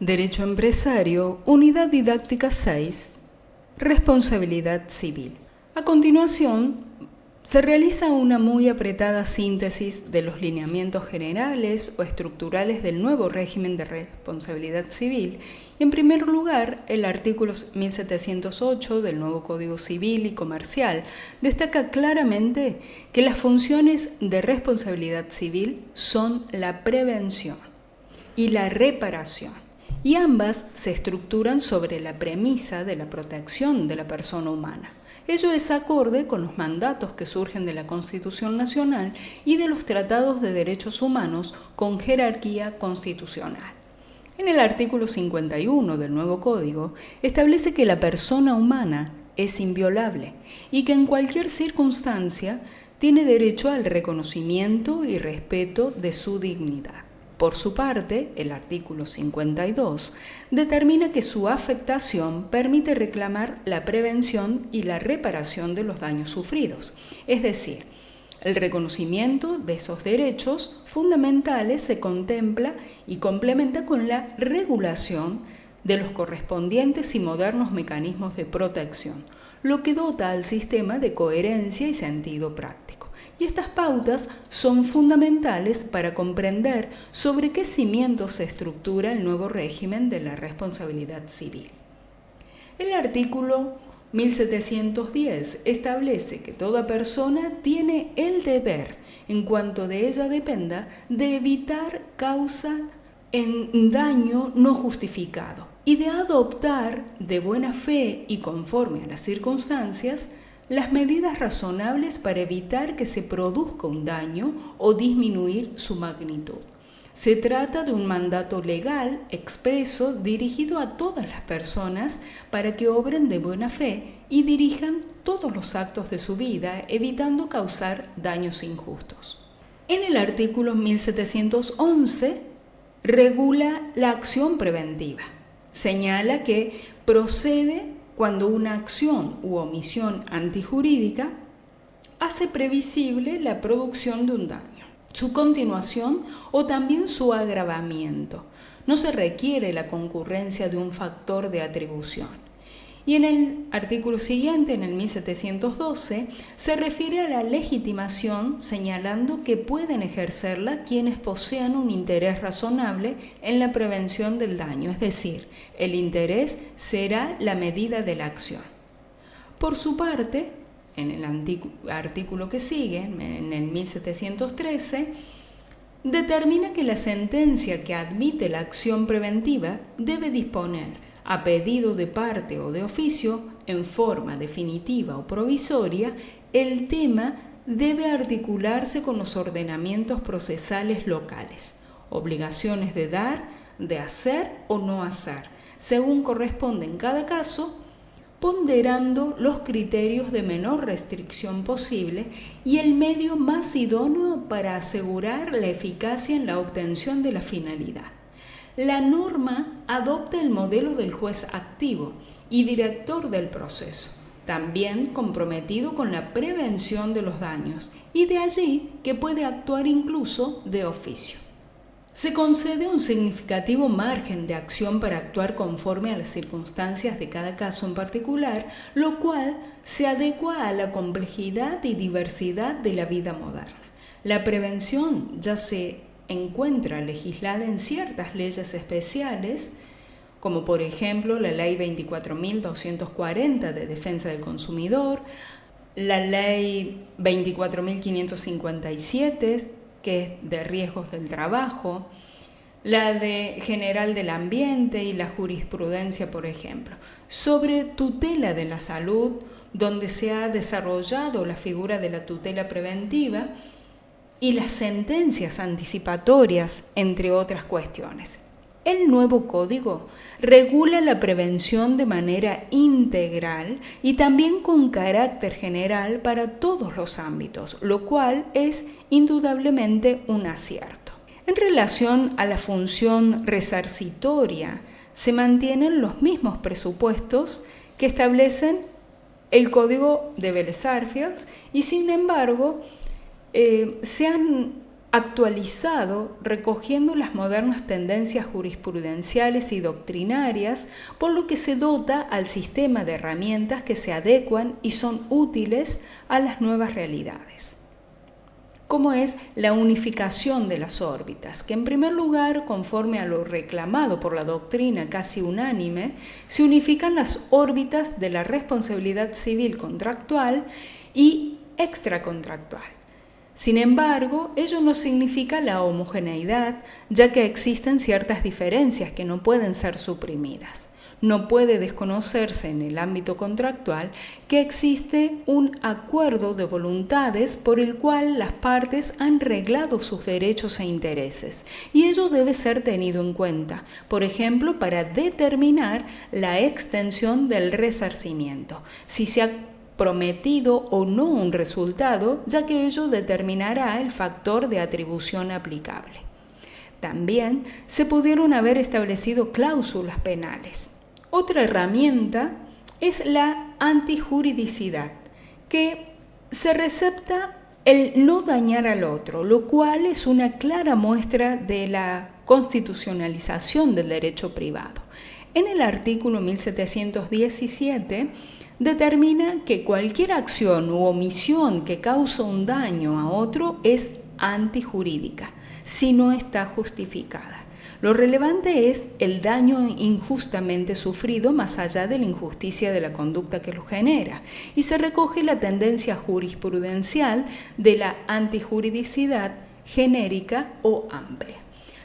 Derecho Empresario, Unidad Didáctica 6, Responsabilidad Civil. A continuación, se realiza una muy apretada síntesis de los lineamientos generales o estructurales del nuevo régimen de responsabilidad civil y, en primer lugar, el artículo 1708 del nuevo Código Civil y Comercial destaca claramente que las funciones de responsabilidad civil son la prevención y la reparación, y ambas se estructuran sobre la premisa de la protección de la persona humana. Ello es acorde con los mandatos que surgen de la Constitución Nacional y de los tratados de derechos humanos con jerarquía constitucional. En el artículo 51 del nuevo Código establece que la persona humana es inviolable y que en cualquier circunstancia tiene derecho al reconocimiento y respeto de su dignidad. Por su parte, el artículo 52 determina que su afectación permite reclamar la prevención y la reparación de los daños sufridos, es decir, el reconocimiento de esos derechos fundamentales se contempla y complementa con la regulación de los correspondientes y modernos mecanismos de protección, lo que dota al sistema de coherencia y sentido práctico. Y estas pautas son fundamentales para comprender sobre qué cimientos se estructura el nuevo régimen de la responsabilidad civil. El artículo 1710 establece que toda persona tiene el deber, en cuanto de ella dependa, de evitar causa en daño no justificado y de adoptar de buena fe y conforme a las circunstancias las medidas razonables para evitar que se produzca un daño o disminuir su magnitud. Se trata de un mandato legal expreso dirigido a todas las personas para que obren de buena fe y dirijan todos los actos de su vida, evitando causar daños injustos. En el artículo 1711 regula la acción preventiva. Señala que procede cuando una acción u omisión antijurídica hace previsible la producción de un daño, su continuación o también su agravamiento. No se requiere la concurrencia de un factor de atribución. Y en el artículo siguiente, en el 1712, se refiere a la legitimación, señalando que pueden ejercerla quienes posean un interés razonable en la prevención del daño, es decir, el interés será la medida de la acción. Por su parte, en el artículo que sigue, en el 1713, determina que la sentencia que admite la acción preventiva debe disponer, a pedido de parte o de oficio, en forma definitiva o provisoria, el tema debe articularse con los ordenamientos procesales locales, obligaciones de dar, de hacer o no hacer, según corresponde en cada caso, ponderando los criterios de menor restricción posible y el medio más idóneo para asegurar la eficacia en la obtención de la finalidad. La norma adopta el modelo del juez activo y director del proceso, también comprometido con la prevención de los daños, y de allí que puede actuar incluso de oficio. Se concede un significativo margen de acción para actuar conforme a las circunstancias de cada caso en particular, lo cual se adecua a la complejidad y diversidad de la vida moderna. La prevención ya se encuentra legislada en ciertas leyes especiales, como por ejemplo la Ley 24.240 de Defensa del Consumidor, la Ley 24.557, que es de riesgos del trabajo, la de General del Ambiente y la jurisprudencia, por ejemplo, sobre tutela de la salud, donde se ha desarrollado la figura de la tutela preventiva, y las sentencias anticipatorias, entre otras cuestiones. El nuevo código regula la prevención de manera integral y también con carácter general para todos los ámbitos, lo cual es indudablemente un acierto. En relación a la función resarcitoria, se mantienen los mismos presupuestos que establecen el Código de Vélez Arfield y, sin embargo, se han actualizado recogiendo las modernas tendencias jurisprudenciales y doctrinarias, por lo que se dota al sistema de herramientas que se adecuan y son útiles a las nuevas realidades, como es la unificación de las órbitas, que en primer lugar, conforme a lo reclamado por la doctrina casi unánime, se unifican las órbitas de la responsabilidad civil contractual y extracontractual. Sin embargo, ello no significa la homogeneidad, ya que existen ciertas diferencias que no pueden ser suprimidas. No puede desconocerse en el ámbito contractual que existe un acuerdo de voluntades por el cual las partes han reglado sus derechos e intereses, y ello debe ser tenido en cuenta, por ejemplo, para determinar la extensión del resarcimiento, si se ha prometido o no un resultado, ya que ello determinará el factor de atribución aplicable. También se pudieron haber establecido cláusulas penales. Otra herramienta es la antijuridicidad, que se recepta el no dañar al otro, lo cual es una clara muestra de la constitucionalización del derecho privado. En el artículo 1717 determina que cualquier acción u omisión que causa un daño a otro es antijurídica, si no está justificada. Lo relevante es el daño injustamente sufrido más allá de la injusticia de la conducta que lo genera, y se recoge la tendencia jurisprudencial de la antijuridicidad genérica o amplia.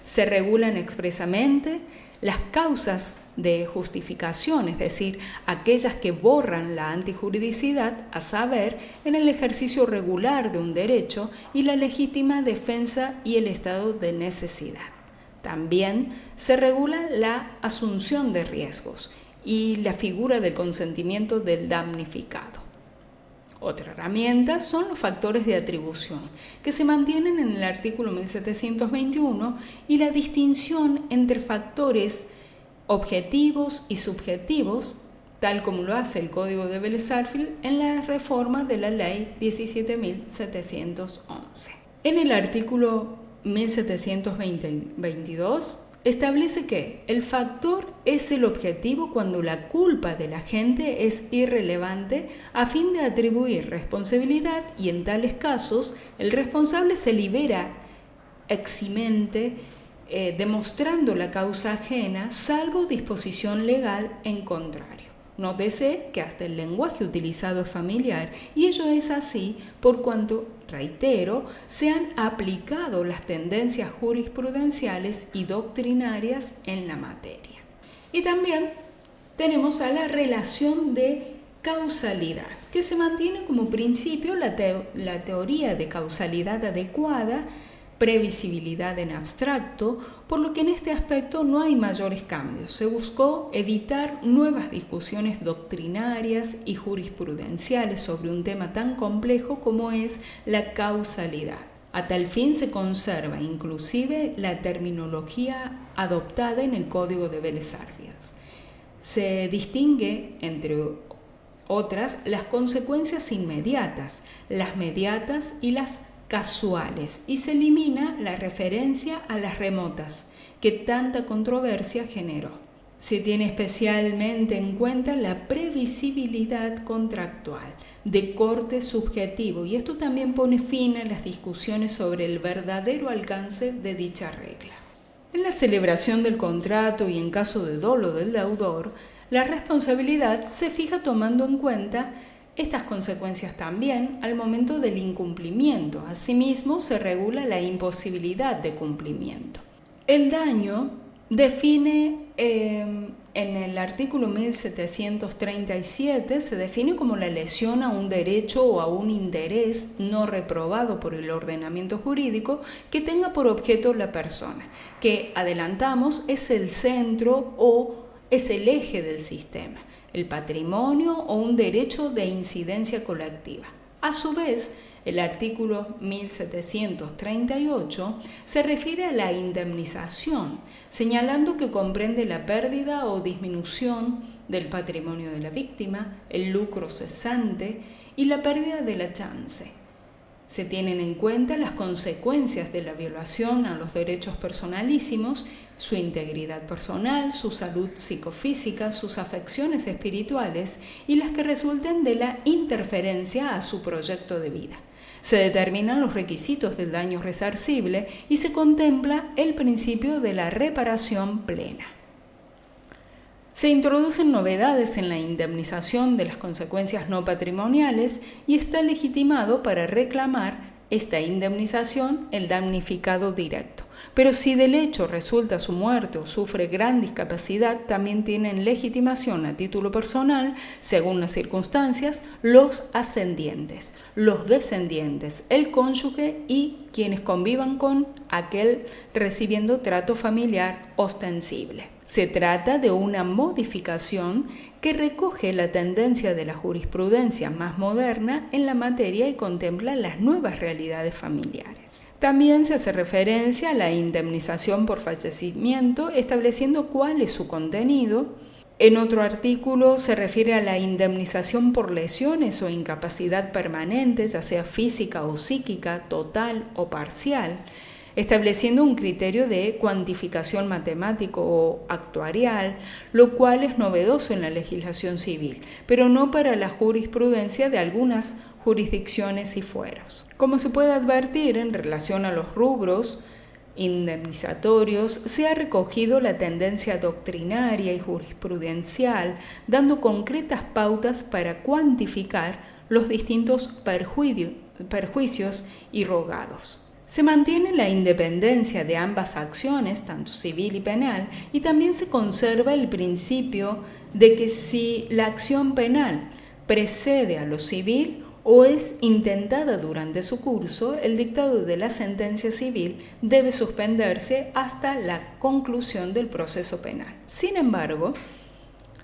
Se regulan expresamente las causas de justificación, es decir, aquellas que borran la antijuridicidad, a saber, en el ejercicio regular de un derecho y la legítima defensa y el estado de necesidad. También se regula la asunción de riesgos y la figura del consentimiento del damnificado. Otra herramienta son los factores de atribución, que se mantienen en el artículo 1721, y la distinción entre factores objetivos y subjetivos, tal como lo hace el Código de Vélez-Sarsfield en la reforma de la Ley 17.711. En el artículo 1722 establece que el factor es el objetivo cuando la culpa del agente es irrelevante a fin de atribuir responsabilidad, y en tales casos el responsable se libera eximente demostrando la causa ajena, salvo disposición legal en contrario. Nótese que hasta el lenguaje utilizado es familiar, y ello es así por cuanto, reitero, se han aplicado las tendencias jurisprudenciales y doctrinarias en la materia. Y también tenemos a la relación de causalidad, que se mantiene como principio la teoría de causalidad adecuada, previsibilidad en abstracto, por lo que en este aspecto no hay mayores cambios. Se buscó evitar nuevas discusiones doctrinarias y jurisprudenciales sobre un tema tan complejo como es la causalidad. A tal fin se conserva inclusive la terminología adoptada en el Código de Vélez-Sarsfield. Se distingue, entre otras, las consecuencias inmediatas, las mediatas y las casuales, y se elimina la referencia a las remotas, que tanta controversia generó. Se tiene especialmente en cuenta la previsibilidad contractual de corte subjetivo, y esto también pone fin a las discusiones sobre el verdadero alcance de dicha regla. En la celebración del contrato y en caso de dolo del deudor, la responsabilidad se fija tomando en cuenta estas consecuencias también al momento del incumplimiento. Asimismo, se regula la imposibilidad de cumplimiento. El daño define en el artículo 1737, se define como la lesión a un derecho o a un interés no reprobado por el ordenamiento jurídico que tenga por objeto la persona, que adelantamos es el centro o es el eje del sistema, el patrimonio o un derecho de incidencia colectiva. A su vez, el artículo 1738 se refiere a la indemnización, señalando que comprende la pérdida o disminución del patrimonio de la víctima, el lucro cesante y la pérdida de la chance. Se tienen en cuenta las consecuencias de la violación a los derechos personalísimos, su integridad personal, su salud psicofísica, sus afecciones espirituales y las que resulten de la interferencia a su proyecto de vida. Se determinan los requisitos del daño resarcible y se contempla el principio de la reparación plena. Se introducen novedades en la indemnización de las consecuencias no patrimoniales y está legitimado para reclamar esta indemnización el damnificado directo. Pero si del hecho resulta su muerte o sufre gran discapacidad, también tienen legitimación a título personal, según las circunstancias, los ascendientes, los descendientes, el cónyuge y quienes convivan con aquel recibiendo trato familiar ostensible. Se trata de una modificación que recoge la tendencia de la jurisprudencia más moderna en la materia y contempla las nuevas realidades familiares. También se hace referencia a la indemnización por fallecimiento, estableciendo cuál es su contenido. En otro artículo se refiere a la indemnización por lesiones o incapacidad permanente, ya sea física o psíquica, total o parcial, estableciendo un criterio de cuantificación matemático o actuarial, lo cual es novedoso en la legislación civil, pero no para la jurisprudencia de algunas jurisdicciones y fueros. Como se puede advertir, en relación a los rubros indemnizatorios, se ha recogido la tendencia doctrinaria y jurisprudencial, dando concretas pautas para cuantificar los distintos perjuicios irrogados. Se mantiene la independencia de ambas acciones, tanto civil y penal, y también se conserva el principio de que si la acción penal precede a lo civil o es intentada durante su curso, el dictado de la sentencia civil debe suspenderse hasta la conclusión del proceso penal. Sin embargo,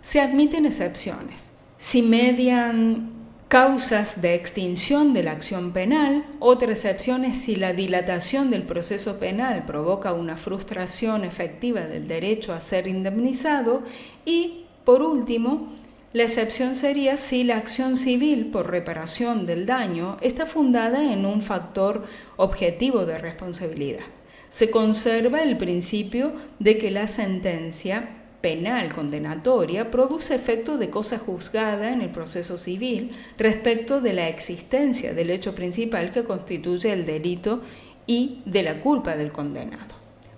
se admiten excepciones. Si median causas de extinción de la acción penal, otra excepción es si la dilatación del proceso penal provoca una frustración efectiva del derecho a ser indemnizado y, por último, la excepción sería si la acción civil por reparación del daño está fundada en un factor objetivo de responsabilidad. Se conserva el principio de que la sentencia penal condenatoria produce efecto de cosa juzgada en el proceso civil respecto de la existencia del hecho principal que constituye el delito y de la culpa del condenado.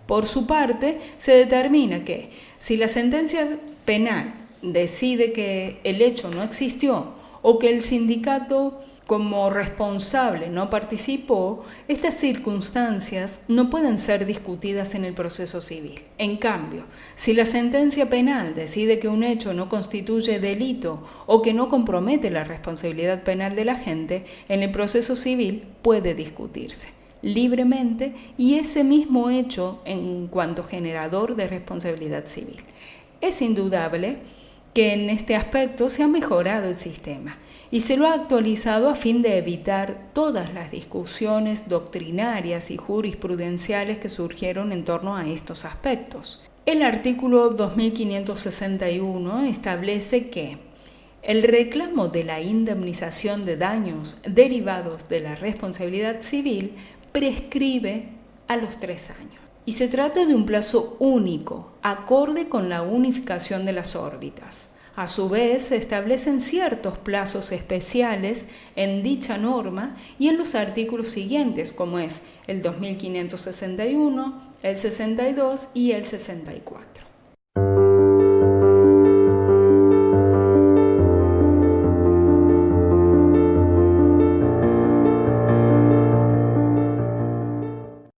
Por su parte, se determina que si la sentencia penal decide que el hecho no existió o que el sindicato como responsable no participó, estas circunstancias no pueden ser discutidas en el proceso civil. En cambio, si la sentencia penal decide que un hecho no constituye delito o que no compromete la responsabilidad penal del agente, en el proceso civil puede discutirse libremente y ese mismo hecho en cuanto generador de responsabilidad civil. Es indudable que en este aspecto se ha mejorado el sistema y se lo ha actualizado a fin de evitar todas las discusiones doctrinarias y jurisprudenciales que surgieron en torno a estos aspectos. El artículo 2561 establece que el reclamo de la indemnización de daños derivados de la responsabilidad civil prescribe a los 3 años. Y se trata de un plazo único, acorde con la unificación de las órbitas. A su vez, se establecen ciertos plazos especiales en dicha norma y en los artículos siguientes, como es el 2561, el 62 y el 64.